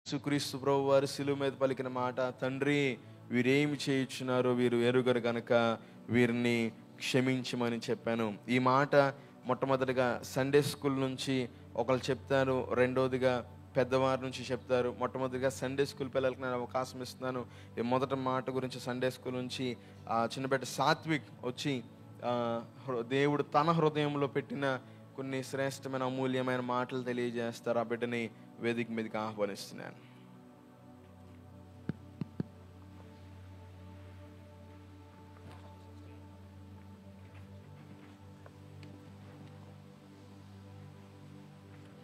యేసుక్రీస్తు ప్రభు వారు శిలువ మీద పలికిన మాట, తండ్రి వీరేమి చేయుచున్నారో వీరు ఎరుగరు గనుక వీరిని క్షమించమని చెప్పాను. ఈ మాట మొట్టమొదటిగా సండే స్కూల్ నుంచి ఒకళ్ళు చెప్తారు, రెండోదిగా పెద్దవారి నుంచి చెప్తారు. మొట్టమొదటిగా సండే స్కూల్ పిల్లలకి నేను అవకాశం ఇస్తున్నాను. ఈ మొదటి మాట గురించి సండే స్కూల్ నుంచి చిన్నబిడ్డ సాత్విక్ వచ్చి దేవుడు తన హృదయంలో పెట్టిన కొన్ని శ్రేష్టమైన అమూల్యమైన మాటలు తెలియజేస్తారు. ఆ బిడ్డని వేదిక మీదకి ఆహ్వానిస్తున్నాను.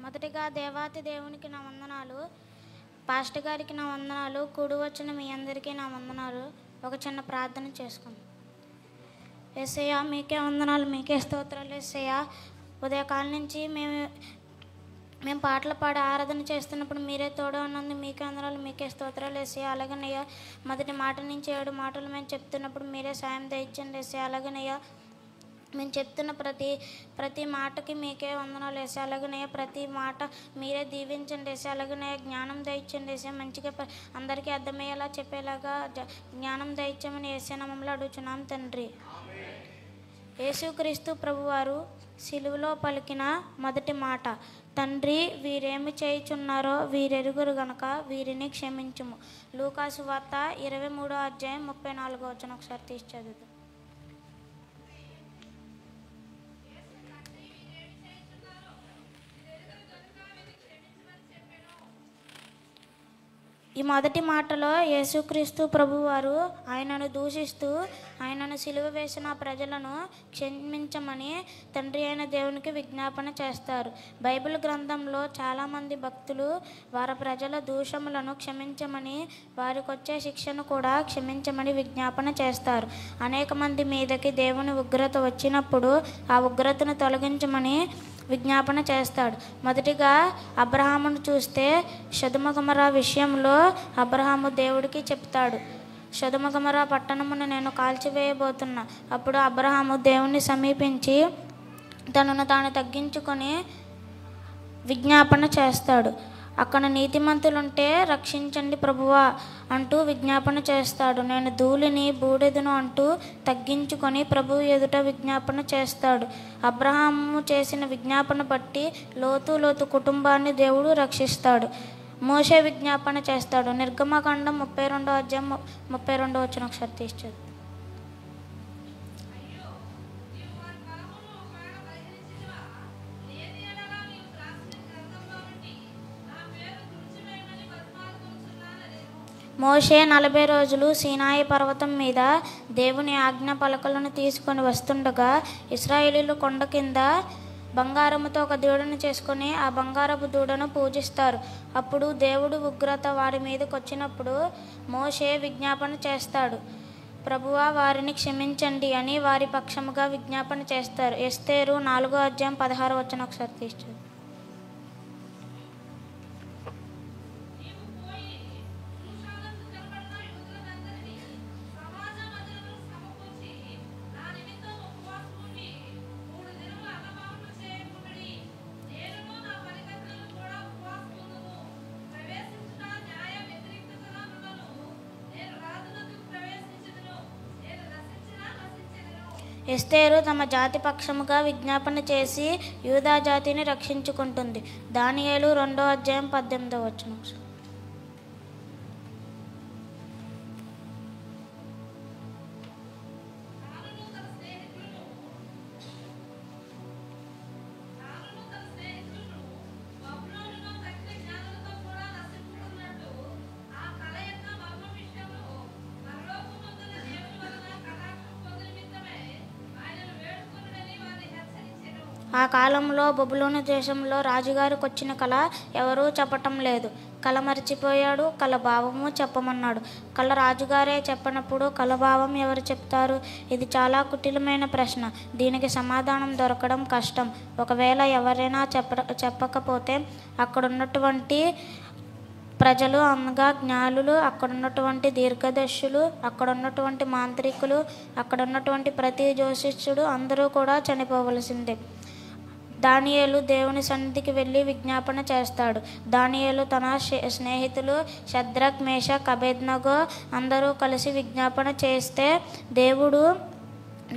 మొదటిగా దేవాతి దేవునికి నా వందనాలు, పాస్టర్ గారికి నా వందనాలు, కూడి వచ్చిన మీ అందరికీ నా వందనాలు. ఒక చిన్న ప్రార్థన చేసుకుందాం. యేసయ్య మీకే వందనాలు, మీకే స్తోత్రాలు. యేసయ్య ఉదయకాలం నుంచి మేము పాటలు పాడి ఆరాధన చేస్తున్నప్పుడు మీరే తోడు ఉన్నందుకు మీకే వందనాలు, మీకే స్తోత్రాలు. యేసయ్య అలాగనయ్యా మొదటి మాట నుంచి 7 మాటలు మేము చెప్తున్నప్పుడు మీరే సాయం దయచండి. యేసయ్య అలాగనయ్యా మేము చెప్తున్న ప్రతి మాటకి మీకే వందనాలు. వేసే అలాగనే ప్రతి మాట మీరే దీవించండి. వేసే అలాగనే జ్ఞానం దయచండి. వేసే మంచిగా అందరికీ అర్థమయ్యేలా చెప్పేలాగా జ్ఞానం దయచమని వేసే నామములో అడుగుచున్నాం తండ్రి. యేసుక్రీస్తు ప్రభువారు సిలువలో పలికిన మొదటి మాట, తండ్రి వీరేమి చేయుచున్నారో వీరెరుగురు గనక వీరిని క్షమించుము. లూకాసు వార్త 23వ అధ్యాయం 34వ వచనం ఒకసారి తీసి చదువుతాం. ఈ మొదటి మాటలో యేసుక్రీస్తు ప్రభువారు ఆయనను దూషిస్తూ ఆయనను సిలువ వేసిన ప్రజలను క్షమించమని తండ్రి అయిన దేవునికి విజ్ఞాపన చేస్తారు. బైబిల్ గ్రంథంలో చాలామంది భక్తులు వారి ప్రజల దూషములను క్షమించమని, వారికి వచ్చే శిక్షను కూడా క్షమించమని విజ్ఞాపన చేస్తారు. అనేక మంది మీదకి దేవుని ఉగ్రత వచ్చినప్పుడు ఆ ఉగ్రతను తొలగించమని విజ్ఞాపన చేస్తాడు. మొదటిగా అబ్రహామును చూస్తే సొదొమ గొమొర్రా విషయంలో అబ్రహాము దేవుడికి చెప్తాడు, సొదొమ గొమొర్రా పట్టణమును నేను కాల్చివేయబోతున్నా. అప్పుడు అబ్రహాము దేవుణ్ణి సమీపించి తనను తాను తగ్గించుకొని విజ్ఞాపన చేస్తాడు. అక్కడ నీతిమంతులుంటే రక్షించండి ప్రభువా అంటూ విజ్ఞాపన చేస్తాడు. నేను ధూళిని బూడిదను అంటూ తగ్గించుకొని ప్రభువు ఎదుట విజ్ఞాపన చేస్తాడు. అబ్రహాము చేసిన విజ్ఞాపన బట్టి లోతు కుటుంబాన్ని దేవుడు రక్షిస్తాడు. మోషే విజ్ఞాపన చేస్తాడు. నిర్గమకాండం 32వ అధ్యాయం 32వ వచనం ఒకసారి తీర్చదు. మోషే 40 రోజులు సీనాయి పర్వతం మీద దేవుని ఆజ్ఞ పలకలను తీసుకొని వస్తుండగా ఇశ్రాయేలీయులు కొండ కింద బంగారముతో ఒక దూడను చేసుకొని ఆ బంగారపు దూడను పూజిస్తారు. అప్పుడు దేవుడు ఉగ్రత వారి మీదకి వచ్చినప్పుడు మోషే విజ్ఞాపన చేస్తాడు, ప్రభువా వారిని క్షమించండి అని వారి పక్షముగా విజ్ఞాపన చేస్తారు. ఎస్తేరు 4వ అధ్యాయం 16వ వచనం ఒకసారి తీర్చు. ఎస్తేరు తమ జాతి పక్షముగా విజ్ఞాపన చేసి యూదా జాతిని రక్షించుకుంటుంది. దానియేలు 2వ అధ్యాయం 18వ వచనం. ఆ కాలంలో బబులోను దేశంలో రాజుగారికి వచ్చిన కళ ఎవరూ చెప్పటం లేదు. కళ మర్చిపోయాడు, కళ భావము చెప్పమన్నాడు. కళ రాజుగారే చెప్పనప్పుడు కళ భావం ఎవరు చెప్తారు? ఇది చాలా కుటిలమైన ప్రశ్న. దీనికి సమాధానం దొరకడం కష్టం. ఒకవేళ ఎవరైనా చెప్పకపోతే అక్కడున్నటువంటి ప్రజలు అనగా జ్ఞానులు, అక్కడున్నటువంటి దీర్ఘదర్శులు, అక్కడున్నటువంటి మాంత్రికులు, అక్కడున్నటువంటి ప్రతి జ్యోతిష్యుడు అందరూ కూడా చనిపోవలసిందే. దానియేలు దేవుని సన్నిధికి వెళ్ళి విజ్ఞాపన చేస్తాడు. దానియేలు తన స్నేహితులు షద్రక్, మేషక్, అబేద్నగో అందరూ కలిసి విజ్ఞాపన చేస్తే దేవుడు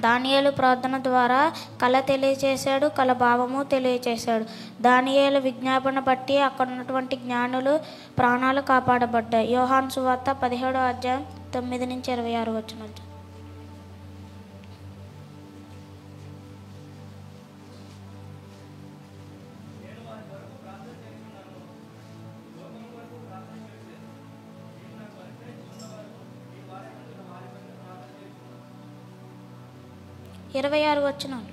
దానియేలు ప్రార్థన ద్వారా కళ తెలియచేశాడు, కళ భావము తెలియచేశాడు. దానియేలు విజ్ఞాపన బట్టి అక్కడ ఉన్నటువంటి జ్ఞానులు ప్రాణాలు కాపాడబడ్డాయి. యోహాను సువార్త 17వ అధ్యాయం 9 నుంచి 26 వచనాలు. ఇరవై 26 వచనాలు.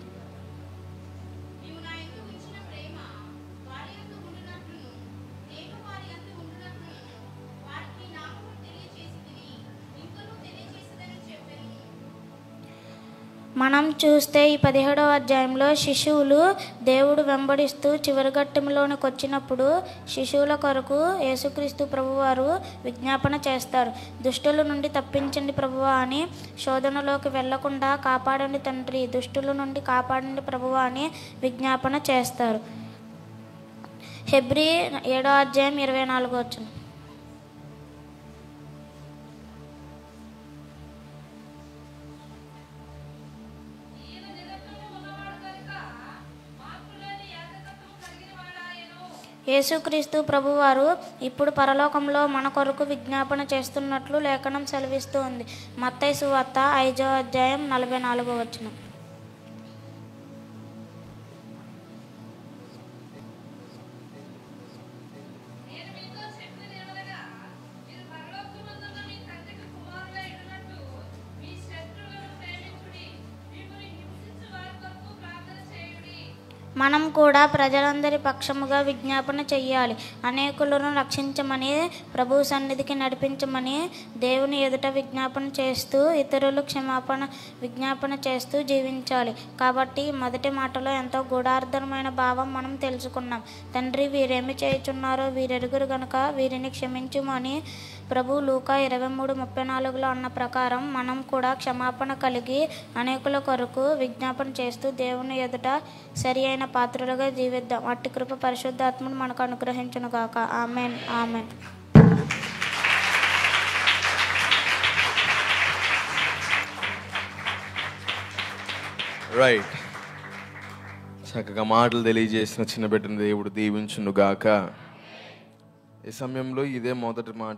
మనం చూస్తే ఈ 17వ అధ్యాయంలో శిశువులు దేవుడు వెంబడిస్తూ చివరి ఘట్టంలోనికి వచ్చినప్పుడు శిశువుల కొరకు యేసుక్రీస్తు ప్రభువారు విజ్ఞాపన చేస్తారు. దుష్టుల నుండి తప్పించండి ప్రభువా అని, శోధనలోకి వెళ్లకుండా కాపాడండి తండ్రి, దుష్టుల నుండి కాపాడండి ప్రభువా అని విజ్ఞాపన చేస్తారు. హెబ్రీ 7వ అధ్యాయం 24 వచనం. యేసుక్రీస్తు ప్రభువారు ఇప్పుడు పరలోకంలో మన కొరకు విజ్ఞాపన చేస్తున్నట్లు లేఖనం సెలవిస్తూ ఉంది. మత్తయి సువార్త 5వ అధ్యాయం 44 వచనం. మనం కూడా ప్రజలందరి పక్షముగా విజ్ఞాపన చెయ్యాలి. అనేకులను రక్షించమని, ప్రభు సన్నిధికి నడిపించమని దేవుని ఎదుట విజ్ఞాపన చేస్తూ, ఇతరులు విజ్ఞాపన చేస్తూ జీవించాలి. కాబట్టి మొదటి మాటలో ఎంతో గూఢార్థమైన భావం మనం తెలుసుకున్నాం. తండ్రి, వీరేమి చేయుచున్నారో వీరెరుగురు గనుక వీరిని క్షమించుము అని ప్రభు లూకా 23:34లో అన్న ప్రకారం మనం కూడా క్షమాపణ కలిగి అనేకుల కొరకు విజ్ఞాపన చేస్తూ దేవుని ఎదుట సరి అయిన పాత్రలుగా జీవిద్దాం. అట్టి కృప పరిశుద్ధాత్ముడు మనకు అనుగ్రహించును గాక. Amen, amen. రైట్, చక్కగా మాటలు తెలియజేసిన చిన్న బిడ్డను దేవుడు దీవించును గాక. ఈ సమయంలో ఇదే మొదటి మాట